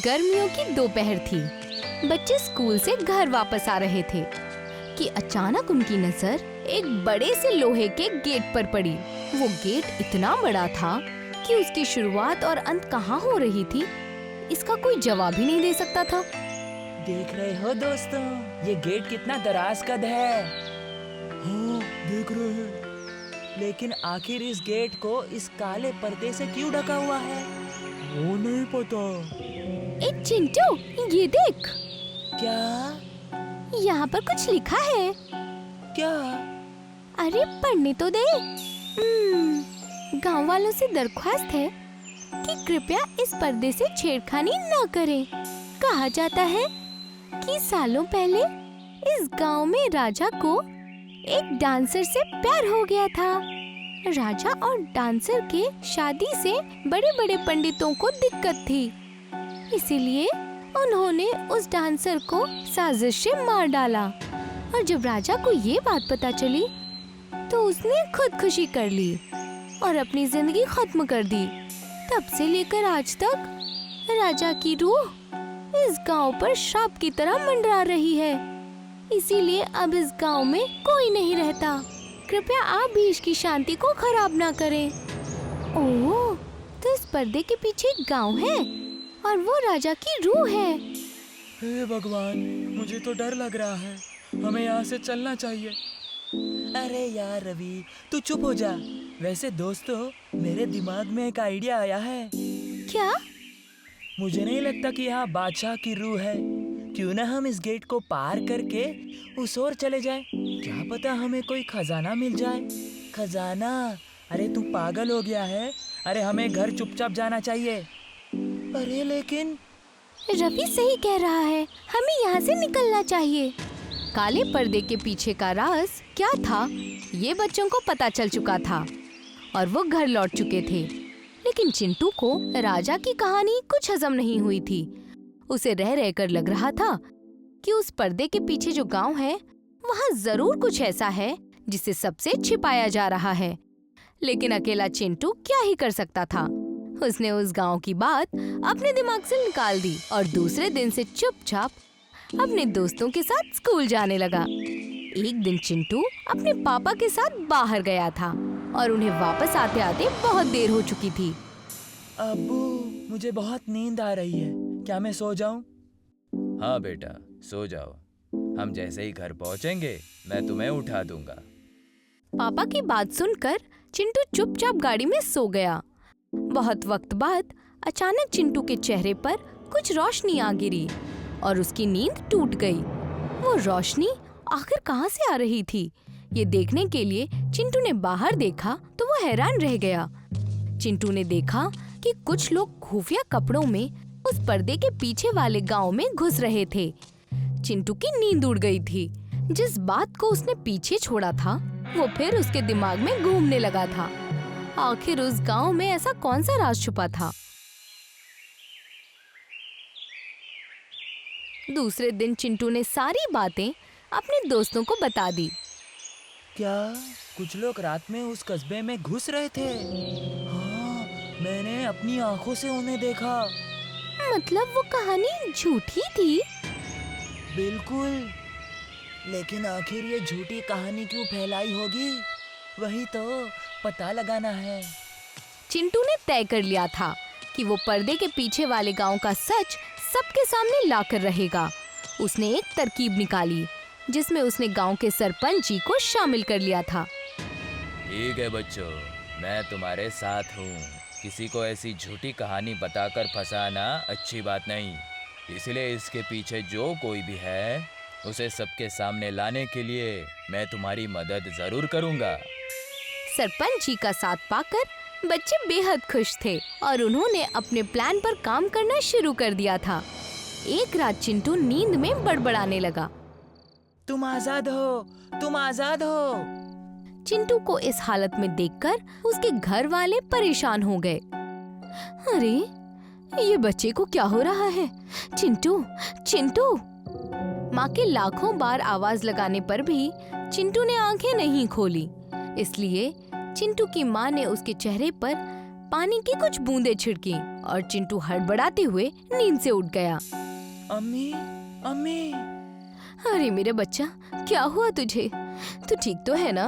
गर्मियों की दोपहर थी। बच्चे स्कूल से घर वापस आ रहे थे कि अचानक उनकी नजर एक बड़े से लोहे के गेट पर पड़ी। वो गेट इतना बड़ा था कि उसकी शुरुआत और अंत कहाँ हो रही थी, इसका कोई जवाब ही नहीं दे सकता था। देख रहे हो दोस्तों, ये गेट कितना दराज कद है। हाँ, देख रहे हैं। लेकिन आखिर इस गेट को इस काले पर्दे से क्यों ढका हुआ है? वो नहीं पता। ए चिंटू, ये देख, क्या? यहाँ पर कुछ लिखा है। क्या? अरे पढ़ने तो दे। गांव वालों से दरख्वास्त है कि कृपया इस पर्दे से छेड़खानी न करें। कहा जाता है कि सालों पहले इस गांव में राजा को एक डांसर से प्यार हो गया था। राजा और डांसर के शादी से बड़े-बड़े पंडितों को दिक्कत थी, इसीलिए उन्होंने उस डांसर को साजिश से मार डाला। और जब राजा को ये बात पता चली तो उसने खुदकुशी कर ली और अपनी जिंदगी खत्म कर दी। तब से लेकर आज तक राजा की रूह इस गांव पर श्राप की तरह मंडरा रही है। इसीलिए अब इस गांव में कोई नहीं रहता। कृपया आप भी इसकी शांति को खराब ना करें। ओह, तो इस पर्दे के पीछे एक गांव है और वो राजा की रूह है। हे भगवान, मुझे तो डर लग रहा है। हमें यहाँ से चलना चाहिए। अरे यार रवि, तू चुप हो जा। वैसे दोस्तों, मेरे दिमाग में एक आइडिया आया है। क्या? मुझे नहीं लगता कि यहाँ बादशाह की रूह है। क्यों ना हम इस गेट को पार करके उस ओर चले जाएं? क्या पता हमें कोई खजाना मिल जाए। खजाना? अरे तू पागल हो गया है। अरे हमें घर चुपचाप जाना चाहिए। अरे लेकिन रवि सही कह रहा है, हमें यहाँ से निकलना चाहिए। काले पर्दे के पीछे का राज क्या था, ये बच्चों को पता चल चुका था और वो घर लौट चुके थे। लेकिन चिंटू को राजा की कहानी कुछ हजम नहीं हुई थी। उसे रह रहकर लग रहा था कि उस पर्दे के पीछे जो गांव है, वहाँ जरूर कुछ ऐसा है जिसे सबसे छिपाया जा रहा है। लेकिन अकेला चिंटू क्या ही कर सकता था। उसने उस गांव की बात अपने दिमाग से निकाल दी और दूसरे दिन से चुपचाप अपने दोस्तों के साथ स्कूल जाने लगा। एक दिन चिंटू अपने पापा के साथ बाहर गया था और उन्हें वापस आते आते बहुत देर हो चुकी थी। अब्बू, मुझे बहुत नींद आ रही है। क्या मैं सो जाऊं? हाँ बेटा, सो जाओ। हम जैसे ही घर पहुंचेंगे मैं तुम्हें उठा दूंगा। पापा की बात सुनकर चिंटू चुपचाप गाड़ी में सो गया। बहुत वक्त बाद अचानक चिंटू के चेहरे पर कुछ रोशनी आ गिरी और उसकी नींद टूट गई। वो रोशनी आखिर कहाँ से आ रही थी, ये देखने के लिए चिंटू ने बाहर देखा तो वो हैरान रह गया। चिंटू ने देखा कि कुछ लोग खुफिया कपड़ों में उस पर्दे के पीछे वाले गांव में घुस रहे थे। चिंटू की नींद उड़ गई थी। जिस बात को उसने पीछे छोड़ा था वो फिर उसके दिमाग में घूमने लगा था। आखिर उस गांव में ऐसा कौन सा राज छुपा था? दूसरे दिन चिंटू ने सारी बातें अपने दोस्तों को बता दी। क्या कुछ लोग रात में उस कस्बे में घुस रहे थे? हाँ, मैंने अपनी आंखों से उन्हें देखा। मतलब वो कहानी झूठी थी? बिल्कुल। लेकिन आखिर ये झूठी कहानी क्यों फैलाई होगी, वही तो पता लगाना है। चिंटू ने तय कर लिया था कि वो पर्दे के पीछे वाले गांव का सच सबके सामने लाकर रहेगा। उसने एक तरकीब निकाली जिसमें उसने गांव के सरपंच जी को शामिल कर लिया था। ठीक है बच्चों, मैं तुम्हारे साथ हूँ। किसी को ऐसी झूठी कहानी बताकर फंसाना अच्छी बात नहीं। इसलिए इसके पीछे जो कोई भी है उसे सबके सामने लाने के लिए मैं तुम्हारी मदद जरूर करूँगा। सरपंच जी का साथ पाकर बच्चे बेहद खुश थे और उन्होंने अपने प्लान पर काम करना शुरू कर दिया था। एक रात चिंटू नींद में बड़बड़ाने लगा। तुम आजाद हो, तुम आजाद हो। चिंटू को इस हालत में देखकर उसके घर वाले परेशान हो गए। अरे, ये बच्चे को क्या हो रहा है? चिंटू, चिंटू! माँ के लाखों बार आवाज लगाने पर भी चिंटू ने आंखें नहीं खोली। इसलिए चिंटू की माँ ने उसके चेहरे पर पानी की कुछ बूंदें छिड़की और चिंटू हड़बड़ाते हुए नींद से उठ गया। अम्मी, अम्मी। अरे मेरे बच्चा, क्या हुआ तुझे? तू ठीक तो है ना?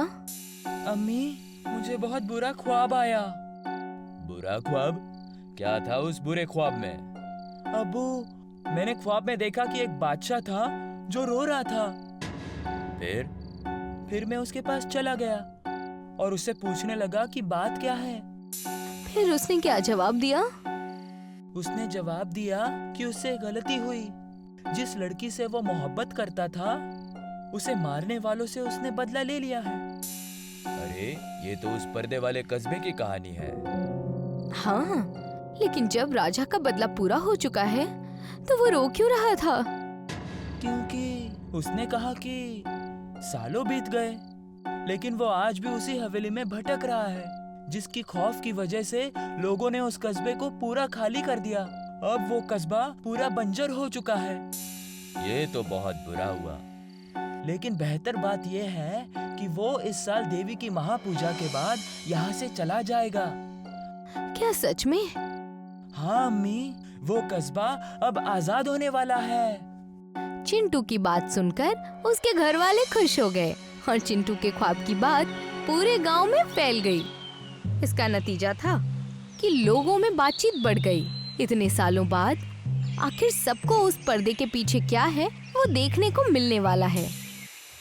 अम्मी, मुझे बहुत बुरा ख्वाब आया। बुरा ख्वाब? क्या था उस बुरे ख्वाब में? अब्बू, मैंने ख्वाब में देखा कि एक बादशाह था जो रो रहा था। फिर मैं उसके पास चला गया और उससे पूछने लगा कि बात क्या है। फिर उसने क्या जवाब दिया? उसने जवाब दिया कि उससे गलती हुई। जिस लड़की से वो मोहब्बत करता था, उसे मारने वालों से उसने बदला ले लिया है। अरे, ये तो उस पर्दे वाले कस्बे की कहानी है। हाँ, लेकिन जब राजा का बदला पूरा हो चुका है तो वो रो क्यों रहा था? क्योंकि उसने कहा कि सालों बीत गए, लेकिन वो आज भी उसी हवेली में भटक रहा है, जिसकी खौफ की वजह से लोगों ने उस कस्बे को पूरा खाली कर दिया। अब वो कस्बा पूरा बंजर हो चुका है। ये तो बहुत बुरा हुआ। लेकिन बेहतर बात यह है कि वो इस साल देवी की महापूजा के बाद यहाँ से चला जाएगा। क्या सच में? हाँ अम्मी, वो कस्बा अब आजाद होने वाला है। चिंटू की बात सुनकर उसके घर वाले खुश हो गए और चिंटू के ख्वाब की बात पूरे गांव में फैल गई। इसका नतीजा था कि लोगों में बातचीत बढ़ गई। इतने सालों बाद आखिर सबको उस पर्दे के पीछे क्या है वो देखने को मिलने वाला है।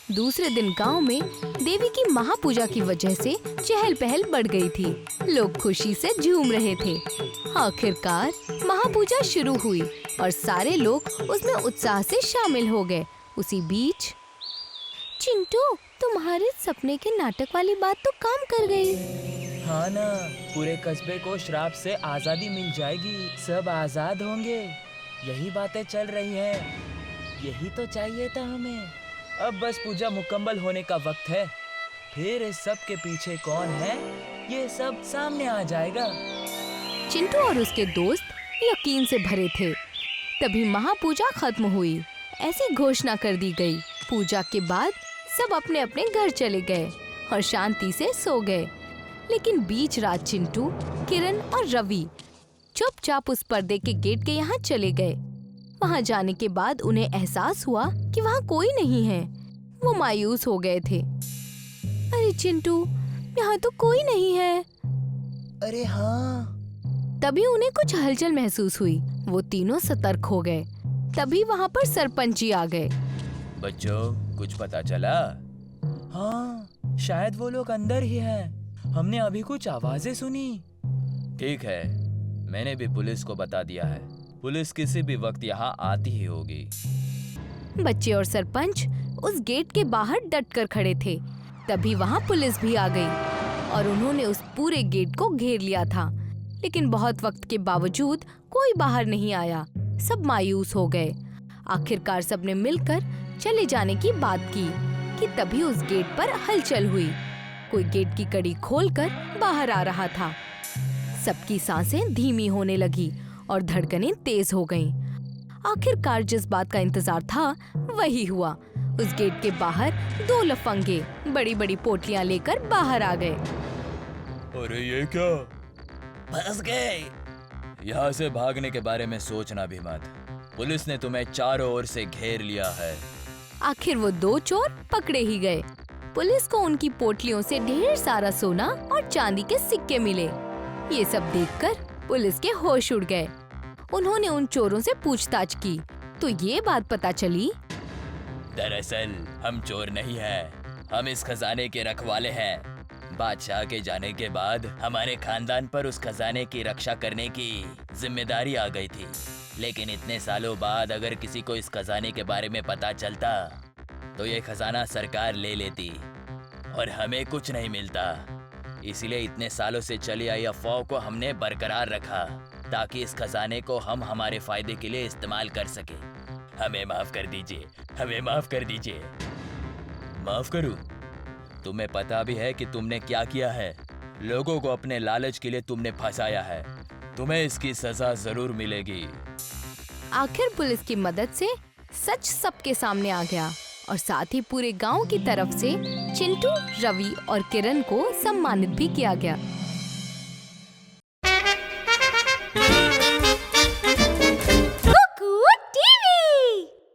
दूसरे दिन गांव में देवी की महापूजा की वजह से चहल पहल बढ़ गई थी। लोग खुशी से झूम रहे थे। आखिरकार महापूजा शुरू हुई और सारे लोग उसमें उत्साह से शामिल हो गए। उसी बीच चिंटू, तुम्हारे सपने के नाटक वाली बात तो काम कर गई। हाँ ना, पूरे कस्बे को श्राप से आजादी मिल जाएगी, सब आजाद होंगे। यही बातें चल रही हैं। यही तो चाहिए था हमें। अब बस पूजा मुकम्मल होने का वक्त है। फिर इस सब के पीछे कौन है, ये सब सामने आ जाएगा। चिंटू और उसके दोस्त यकीन से भरे थे। तभी महापूजा खत्म हुई। ऐसी घोषणा कर दी गई। पूजा के बाद सब अपने अपने घर चले गए और शांति से सो गए। लेकिन बीच रात चिंटू, किरण और रवि चुपचाप उस पर्दे के गेट के यहाँ चले गए। वहाँ जाने के बाद उन्हें एहसास हुआ कि वहाँ कोई नहीं है। वो मायूस हो गए थे। अरे चिंटू, यहाँ तो कोई नहीं है। अरे हाँ। तभी उन्हें कुछ हलचल महसूस हुई। वो तीनों सतर्क हो गए। तभी वहाँ पर सरपंच जी आ गए। बच्चों, कुछ पता चला? हाँ, शायद वो लोग अंदर ही हैं। हमने अभी कुछ आवाजें सुनी। ठीक है, मैंने भी पुलिस को बता दिया है। पुलिस किसी भी वक्त यहाँ आती ही होगी। बच्चे और सरपंच उस गेट के बाहर डट कर खड़े थे। तभी वहाँ पुलिस भी आ गई और उन्होंने उस पूरे गेट को घेर लिया था। लेकिन बहुत वक्त के बावजूद कोई बाहर नहीं आया। सब मायूस हो गए। आखिरकार सबने मिलकर चले जाने की बात की कि तभी उस गेट पर हलचल हुई। कोई गेट की कड़ी खोलकर बाहर आ रहा था। सबकी सांसें धीमी होने लगी और धड़कनें तेज हो गईं। आखिरकार जिस बात का इंतजार था वही हुआ। उस गेट के बाहर दो लफंगे बड़ी बड़ी पोटलियां लेकर बाहर आ गए। अरे ये क्या? फंस गए। यहाँ से भागने के बारे में सोचना भी मत। पुलिस ने तुम्हें चारों ओर से घेर लिया है। आखिर वो दो चोर पकड़े ही गए। पुलिस को उनकी पोटलियों से ढेर सारा सोना और चांदी के सिक्के मिले। ये सब देखकर पुलिस के होश उड़ गए। उन्होंने उन चोरों से पूछताछ की तो ये बात पता चली, दरअसल हम चोर नहीं हैं, हम इस खजाने के रखवाले हैं। बादशाह के जाने के बाद हमारे खानदान पर उस खजाने की रक्षा करने की जिम्मेदारी आ गई थी। लेकिन इतने सालों बाद अगर किसी को इस खजाने के बारे में पता चलता तो ये खजाना सरकार ले लेती और हमें कुछ नहीं मिलता। इसलिए इतने सालों से चली आई अफवाह को हमने बरकरार रखा ताकि इस खजाने को हम हमारे फायदे के लिए इस्तेमाल कर सके। हमें माफ कर दीजिए, हमें माफ कर दीजिए। माफ करूं? तुम्हें पता भी है कि तुमने क्या किया है। लोगों को अपने लालच के लिए तुमने फंसाया है। तुम्हें इसकी सजा जरूर मिलेगी। आखिर पुलिस की मदद से सच सबके सामने आ गया और साथ ही पूरे गांव की तरफ से चिंटू, रवि और किरण को सम्मानित भी किया गया।